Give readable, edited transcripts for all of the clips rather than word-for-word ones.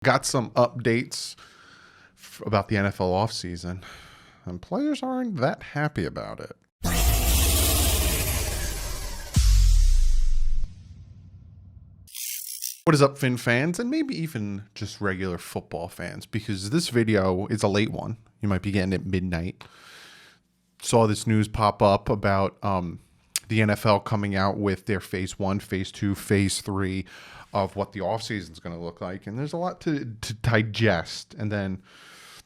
Got some updates about the NFL offseason, and players aren't that happy about it. What is up, Fin fans, and maybe even just regular football fans, because this video is a late one. You might be getting it midnight. Saw this news pop up about the NFL coming out with their phase 1, phase 2, phase 3 of what the offseason is going to look like. And there's a lot to digest. And then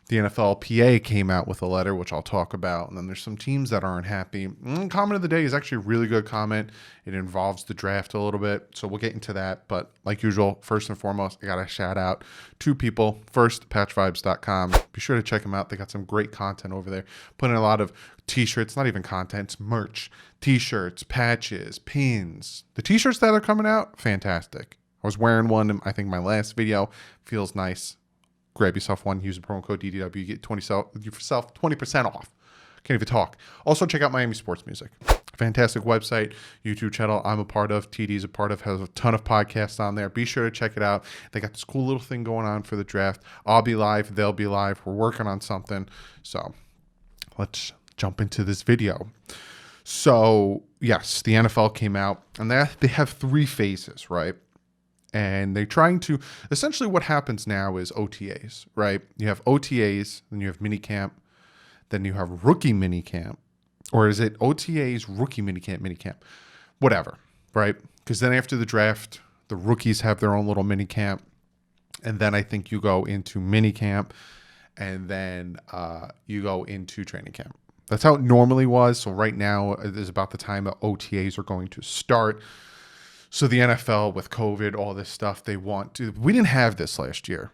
the NFLPA came out with a letter, which I'll talk about. And then there's some teams that aren't happy. Comment of the day is actually a really good comment. It involves the draft a little bit. So we'll get into that. But like usual, first and foremost, I got to shout out two people. First, patchvibes.com. Be sure to check them out. They got some great content over there. Putting a lot of t-shirts, not even content, it's merch. T-shirts, patches, pins. The t-shirts that are coming out, fantastic. I was wearing one in, I think, my last video. Feels nice. Grab yourself one. Use the promo code DDW. You get 20% off. Can't even talk. Also, check out Miami Sports Music. Fantastic website, YouTube channel I'm a part of. TD's a part of. Has a ton of podcasts on there. Be sure to check it out. They got this cool little thing going on for the draft. I'll be live. They'll be live. We're working on something. So let's jump into this video. So yes, the NFL came out, and they have 3 phases, right? And they're trying to, essentially what happens now is OTAs, right? You have OTAs, then you have minicamp, then you have rookie minicamp, or is it OTAs, rookie minicamp, whatever, right? Because then after the draft, the rookies have their own little minicamp, and then I think you go into minicamp, and then you go into training camp. That's how it normally was. So right now is about the time that OTAs are going to start. So the NFL with COVID, all this stuff, we didn't have this last year.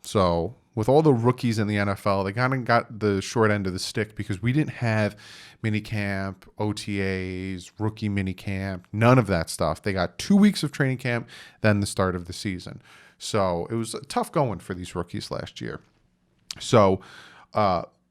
So with all the rookies in the NFL, they kind of got the short end of the stick because we didn't have minicamp, OTAs, rookie minicamp, none of that stuff. They got 2 weeks of training camp, then the start of the season. So it was tough going for these rookies last year. So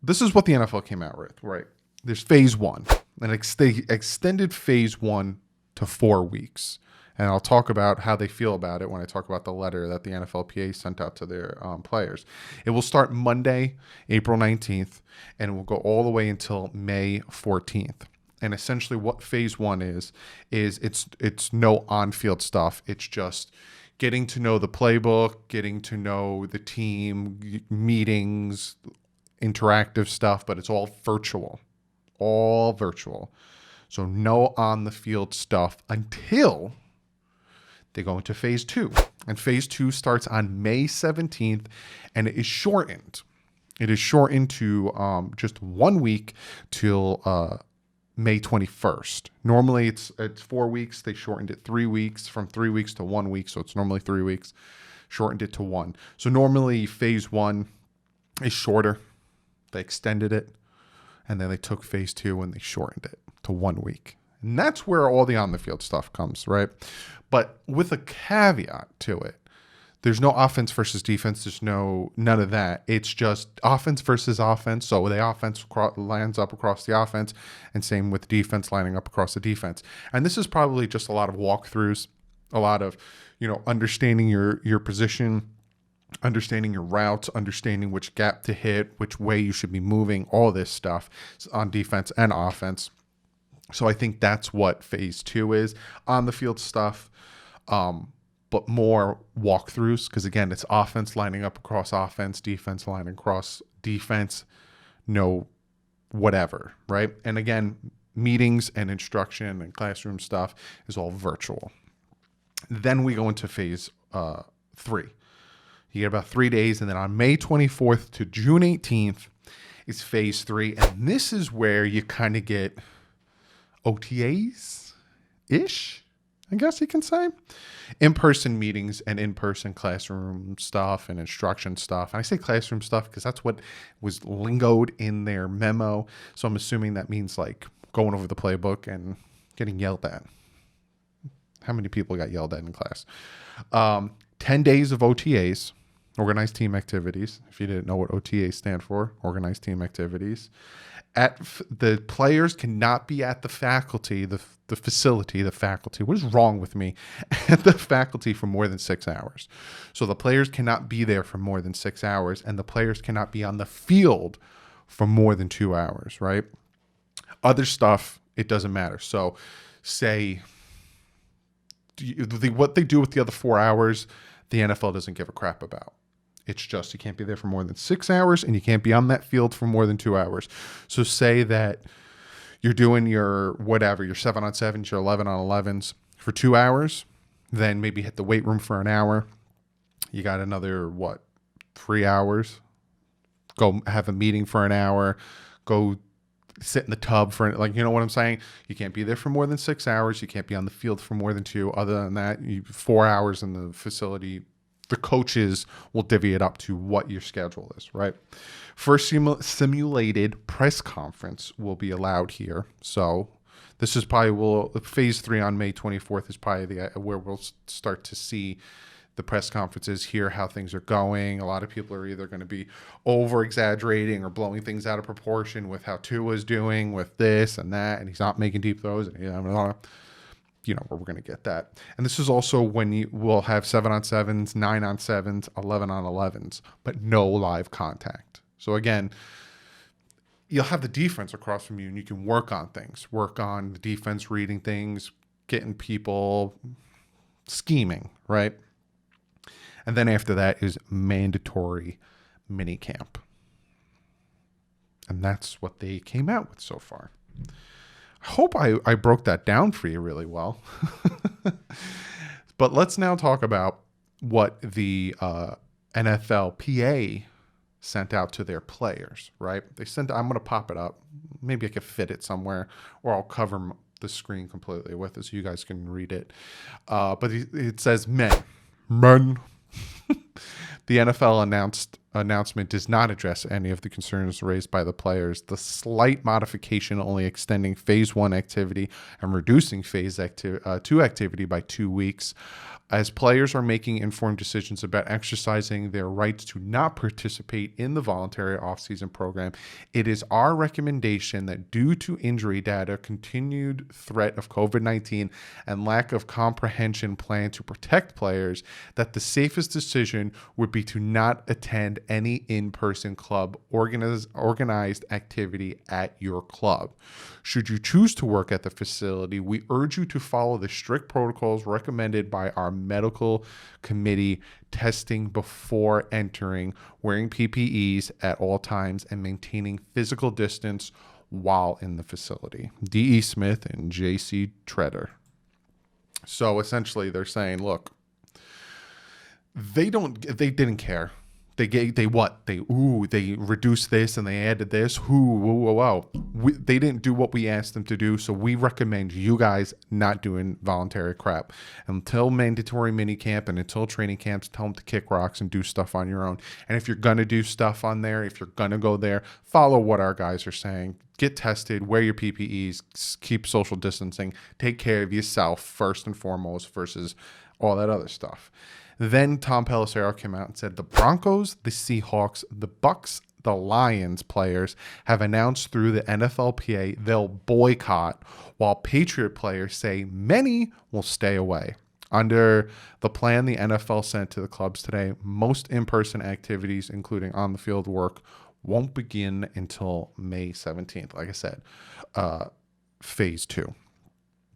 this is what the NFL came out with, right? There's phase 1, and they extended phase 1 to 4 weeks. And I'll talk about how they feel about it when I talk about the letter that the NFLPA sent out to their players. It will start Monday, April 19th, and it will go all the way until May 14th. And essentially what phase 1 is it's no on-field stuff. It's just getting to know the playbook, getting to know the team, meetings, interactive stuff, but it's all virtual. All virtual. So no on-the-field stuff until they go into phase 2. And phase 2 starts on May 17th, and it is shortened. It is shortened to just 1 week till May 21st. Normally it's 4 weeks. They shortened it 3 weeks, from 3 weeks to 1 week. So it's normally 3 weeks. Shortened it to 1. So normally phase 1 is shorter. They extended it. And then they took phase 2 and they shortened it to 1 week. And that's where all the on-the-field stuff comes, right? But with a caveat to it. There's no offense versus defense. There's none of that. It's just offense versus offense. So the offense lines up across the offense, and same with defense lining up across the defense. And this is probably just a lot of walkthroughs, a lot of, understanding your position, understanding your routes, understanding which gap to hit, which way you should be moving, all this stuff on defense and offense. So I think that's what phase 2 is. On the field stuff, but more walkthroughs, because again, it's offense lining up across offense, defense lining across defense, no whatever, right? And again, meetings and instruction and classroom stuff is all virtual. Then we go into phase 3. You get about 3 days, and then on May 24th to June 18th is phase 3, and this is where you kind of get OTAs-ish, I guess you can say. In-person meetings and in-person classroom stuff and instruction stuff. And I say classroom stuff because that's what was lingoed in their memo. So I'm assuming that means like going over the playbook and getting yelled at. How many people got yelled at in class? 10 days of OTAs. organized team activities. If you didn't know what OTA stand for, organized team activities. The players cannot be at the faculty, the facility, the faculty. What is wrong with me? At the faculty for more than 6 hours. So the players cannot be there for more than 6 hours, and the players cannot be on the field for more than 2 hours, right? Other stuff, it doesn't matter. So say what they do with the other 4 hours, the NFL doesn't give a crap about. It's just you can't be there for more than 6 hours, and you can't be on that field for more than 2 hours. So say that you're doing your whatever, your 7-on-7s, your 11-on-11s for 2 hours, then maybe hit the weight room for an hour. You got another, 3 hours. Go have a meeting for an hour. Go sit in the tub for, you know what I'm saying? You can't be there for more than 6 hours. You can't be on the field for more than 2. Other than that, 4 hours in the facility. The coaches will divvy it up to what your schedule is, right? First simulated press conference will be allowed here. So this is probably phase 3 on May 24th is probably where we'll start to see the press conferences, hear how things are going. A lot of people are either going to be over exaggerating or blowing things out of proportion with how Tua's doing with this and that, and he's not making deep throws, and where we're going to get that. And this is also when you will have 7-on-7s, 9-on-7s, 11-on-11s, but no live contact. So again, you'll have the defense across from you, and you can work on things, work on the defense, reading things, getting people scheming, right? And then after that is mandatory mini camp. And that's what they came out with so far. I hope I broke that down for you really well. But let's now talk about what the NFLPA sent out to their players, right? I'm going to pop it up. Maybe I could fit it somewhere, or I'll cover the screen completely with it so you guys can read it. But it says men. The NFL announcement does not address any of the concerns raised by the players. The slight modification only extending phase 1 activity and reducing phase 2 activity by 2 weeks. As players are making informed decisions about exercising their rights to not participate in the voluntary offseason program, it is our recommendation that due to injury data, continued threat of COVID-19, and lack of comprehension plan to protect players, that the safest decision would be to not attend any in-person club organized activity at your club. Should you choose to work at the facility, we urge you to follow the strict protocols recommended by our medical committee, testing before entering, wearing PPEs at all times, and maintaining physical distance while in the facility. D.E. Smith and J.C. Treader. So essentially they're saying, look, they didn't care. They reduced this and they added this. They didn't do what we asked them to do. So we recommend you guys not doing voluntary crap until mandatory minicamp and until training camps. Tell them to kick rocks and do stuff on your own. And if you're going to do stuff on there, if you're going to go there, follow what our guys are saying. Get tested, wear your PPEs, keep social distancing, take care of yourself first and foremost versus all that other stuff. Then Tom Pelissero came out and said the Broncos, the Seahawks, the Bucks, the Lions players have announced through the NFLPA they'll boycott, while Patriot players say many will stay away. Under the plan the NFL sent to the clubs today, most in-person activities, including on-the-field work, won't begin until May 17th. Like I said, phase 2.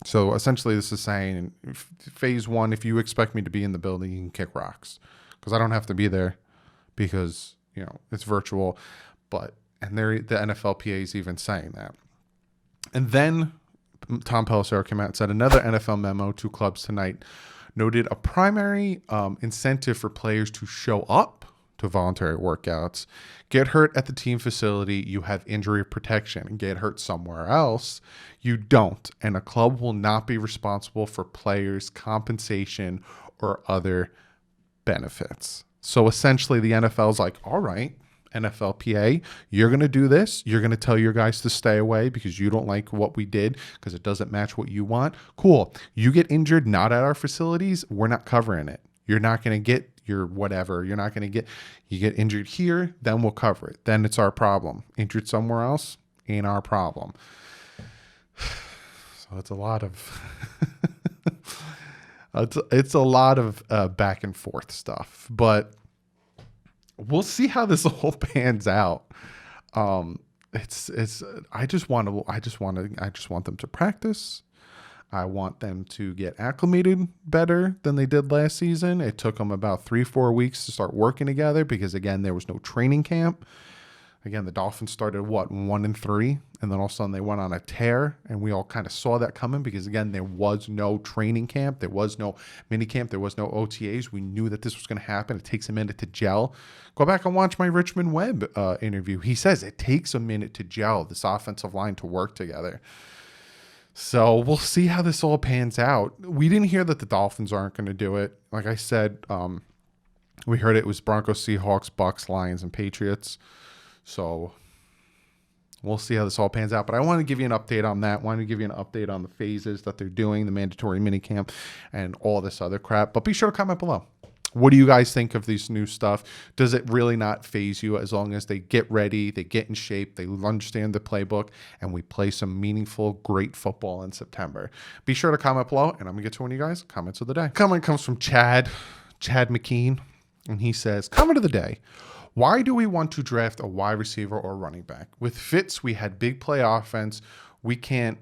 So essentially this is saying phase 1, if you expect me to be in the building, you can kick rocks because I don't have to be there because, it's virtual. The NFLPA is even saying that. And then Tom Pelissero came out and said another NFL memo to clubs tonight noted a primary incentive for players to show up to voluntary workouts. Get hurt at the team facility, you have injury protection. Get hurt somewhere else, you don't. And a club will not be responsible for players' compensation or other benefits. So essentially the NFL's like, all right, NFLPA, you're going to do this. You're going to tell your guys to stay away because you don't like what we did because it doesn't match what you want. Cool. You get injured not at our facilities, we're not covering it. You're not going to get you're whatever. You're not going to you get injured here, then we'll cover it. Then it's our problem. Injured somewhere else, ain't our problem. So it's a lot of it's a lot of back and forth stuff, but we'll see how this all pans out. I just want them to practice. I want them to get acclimated better than they did last season. It took them about 3-4 weeks to start working together because, again, there was no training camp. Again, the Dolphins started 1-3, and then all of a sudden they went on a tear, and we all kind of saw that coming because, again, there was no training camp, there was no mini camp, there was no OTAs. We knew that this was going to happen. It takes a minute to gel. Go back and watch my Richmond Webb interview. He says it takes a minute to gel, this offensive line to work together. So we'll see how this all pans out. We didn't hear that the Dolphins aren't going to do it. Like I said, we heard it was Broncos, Seahawks, Bucks, Lions, and Patriots. So we'll see how this all pans out. But I want to give you an update on that. I want to give you an update on the phases that they're doing, the mandatory minicamp, and all this other crap. But be sure to comment below. What do you guys think of this new stuff? Does it really not faze you as long as they get ready, they get in shape, they understand the playbook, and we play some meaningful, great football in September? Be sure to comment below, and I'm going to get to one of you guys' comments of the day. Comment comes from Chad McKean, and he says, comment of the day. Why do we want to draft a wide receiver or running back? With Fitz, we had big play offense. Why can't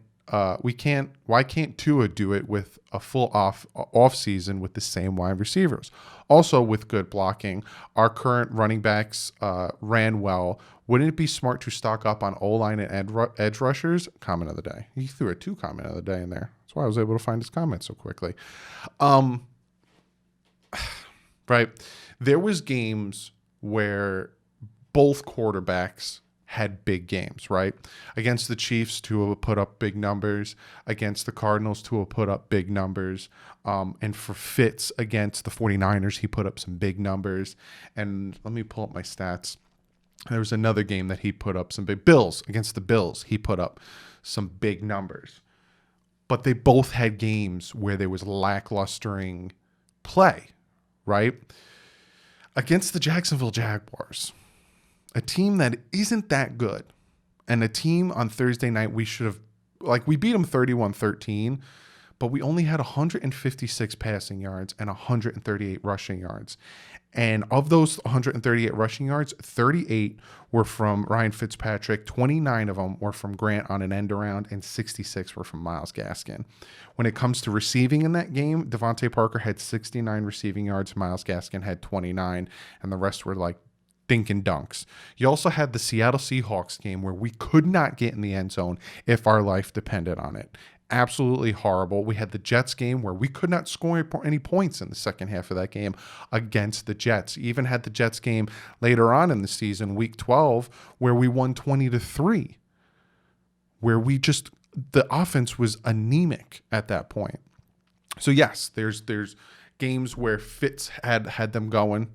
Tua do it with a full off season with the same wide receivers? Also, with good blocking, our current running backs ran well. Wouldn't it be smart to stock up on O-line and edge rushers? Comment of the day. He threw a 2 comment of the day in there. That's why I was able to find his comment so quickly. Right. There was games where both quarterbacks had big games, right? Against the Chiefs, Tua put up big numbers. Against the Cardinals, Tua put up big numbers. And for Fitz against the 49ers, he put up some big numbers. And let me pull up my stats. There was another game that he put up some big Bills. Against the Bills, he put up some big numbers. But they both had games where there was lacklustering play, right? Against the Jacksonville Jaguars, a team that isn't that good, and a team on Thursday night we should have, we beat them 31-13, but we only had 156 passing yards and 138 rushing yards. And of those 138 rushing yards, 38 were from Ryan Fitzpatrick, 29 of them were from Grant on an end around, and 66 were from Myles Gaskin. When it comes to receiving in that game, Devontae Parker had 69 receiving yards, Myles Gaskin had 29, and the rest were dink and dunks. You also had the Seattle Seahawks game where we could not get in the end zone if our life depended on it. Absolutely horrible. We had the Jets game where we could not score any points in the second half of that game against the Jets. Even had the Jets game later on in the season, week 12, where we won 20-3, where the offense was anemic at that point. So yes, there's games where Fitz had them going, and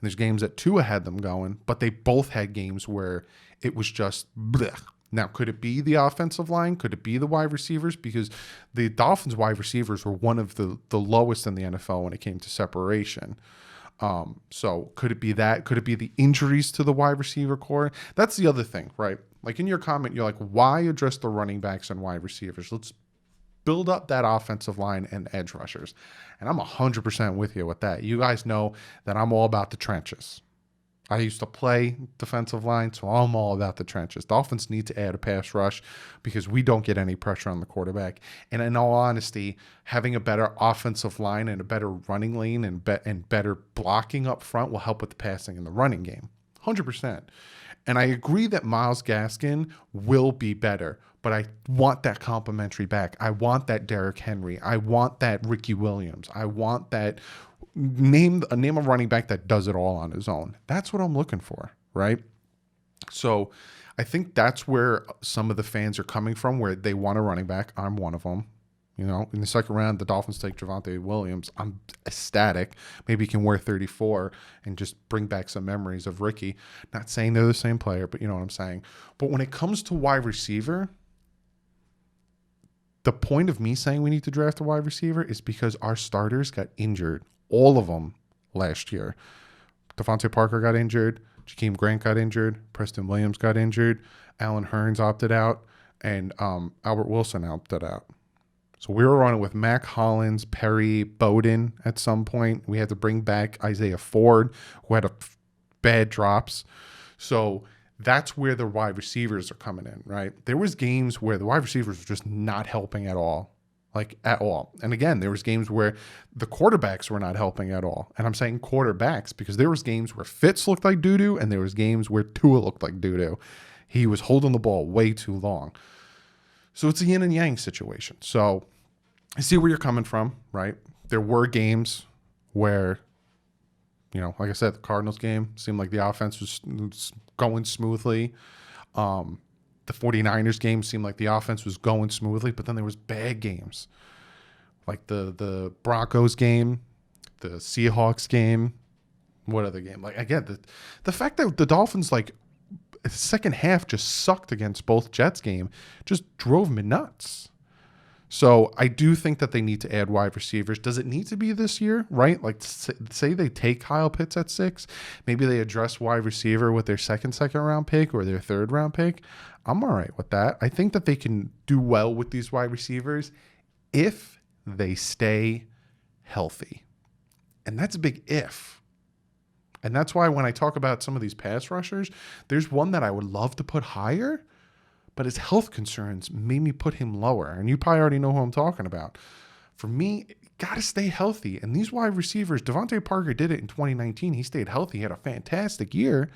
there's games that Tua had them going, but they both had games where it was just blech. Now, could it be the offensive line? Could it be the wide receivers? Because the Dolphins wide receivers were one of the lowest in the NFL when it came to separation. So could it be that? Could it be the injuries to the wide receiver core? That's the other thing, right? In your comment, you're like, why address the running backs and wide receivers? Let's build up that offensive line and edge rushers. And I'm 100% with you with that. You guys know that I'm all about the trenches. I used to play defensive line, so I'm all about the trenches. Dolphins need to add a pass rush because we don't get any pressure on the quarterback. And in all honesty, having a better offensive line and a better running lane and better blocking up front will help with the passing and the running game. 100%. And I agree that Myles Gaskin will be better, but I want that complimentary back. I want that Derrick Henry. I want that Ricky Williams. I want that name a running back that does it all on his own. That's what I'm looking for, right? So I think that's where some of the fans are coming from, where they want a running back. I'm one of them. In the second round, the Dolphins take Javonte Williams. I'm ecstatic. Maybe he can wear 34 and just bring back some memories of Ricky. Not saying they're the same player, but you know what I'm saying. But when it comes to wide receiver, the point of me saying we need to draft a wide receiver is because our starters got injured, all of them last year. Devontae Parker got injured. Jakeem Grant got injured. Preston Williams got injured. Allen Hurns opted out. And Albert Wilson opted out. So we were running with Mac Hollins, Perry, Bowden at some point. We had to bring back Isaiah Ford, who had bad drops. So that's where the wide receivers are coming in, right? There was games where the wide receivers were just not helping at all, like at all. And again, there was games where the quarterbacks were not helping at all. And I'm saying quarterbacks because there was games where Fitz looked like doo-doo and there was games where Tua looked like doo-doo. He was holding the ball way too long. So it's a yin and yang situation. So I see where you're coming from, right? There were games where, like I said, the Cardinals game seemed like the offense was going smoothly. The 49ers game seemed like the offense was going smoothly, but then there was bad games. Like the Broncos game, the Seahawks game, what other game? Like, again, the fact that the Dolphins, like, the second half just sucked against both Jets game just drove me nuts. So I do think that they need to add wide receivers. Does it need to be this year, right? Like, say they take Kyle Pitts at 6, maybe they address wide receiver with their second round pick or their third round pick. I'm all right with that. I think that they can do well with these wide receivers if they stay healthy. And that's a big if. And that's why when I talk about some of these pass rushers, there's one that I would love to put higher, but his health concerns made me put him lower. And you probably already know who I'm talking about. For me, got to stay healthy. And these wide receivers, Devontae Parker did it in 2019. He stayed healthy. He had a fantastic year.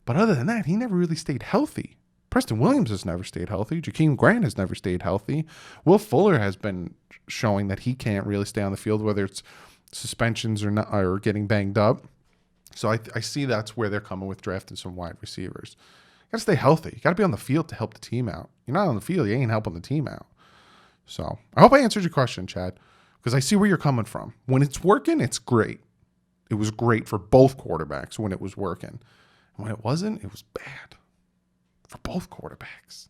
But other than that, he never really stayed healthy. Preston Williams has never stayed healthy. Jakeem Grant has never stayed healthy. Will Fuller has been showing that he can't really stay on the field, whether it's suspensions or not, or getting banged up. So I see that's where they're coming with drafting some wide receivers. You got to stay healthy. You got to be on the field to help the team out. You're not on the field, you ain't helping the team out. So I hope I answered your question, Chad, because I see where you're coming from. When it's working, it's great. It was great for both quarterbacks when it was working. And when it wasn't, it was bad for both quarterbacks.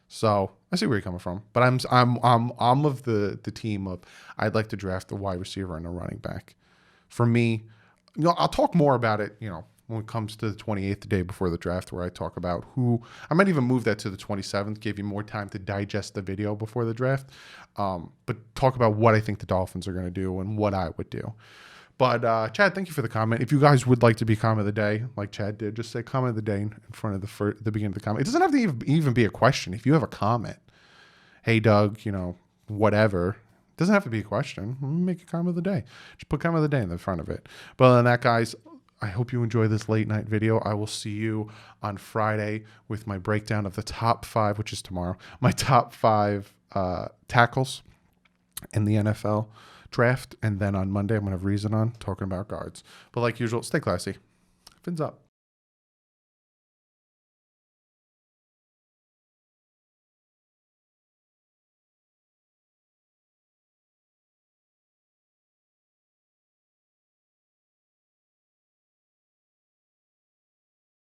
So I see where you're coming from. But I'm of the team of I'd like to draft a wide receiver and a running back. For me, I'll talk more about it, when it comes to the 28th, the day before the draft, where I talk about who, I might even move that to the 27th, give you more time to digest the video before the draft, but talk about what I think the Dolphins are going to do and what I would do. But Chad, thank you for the comment. If you guys would like to be comment of the day, like Chad did, just say comment of the day in front of the beginning of the comment. It doesn't have to even be a question. If you have a comment, hey, Doug, whatever. It doesn't have to be a question. Make a comment of the day. Just put comment of the day in the front of it. But other than that, guys, I hope you enjoy this late night video. I will see you on Friday with my breakdown of the top 5, which is tomorrow, my top 5 tackles in the NFL draft. And then on Monday, I'm going to have Reason on talking about guards. But like usual, stay classy. Fins up.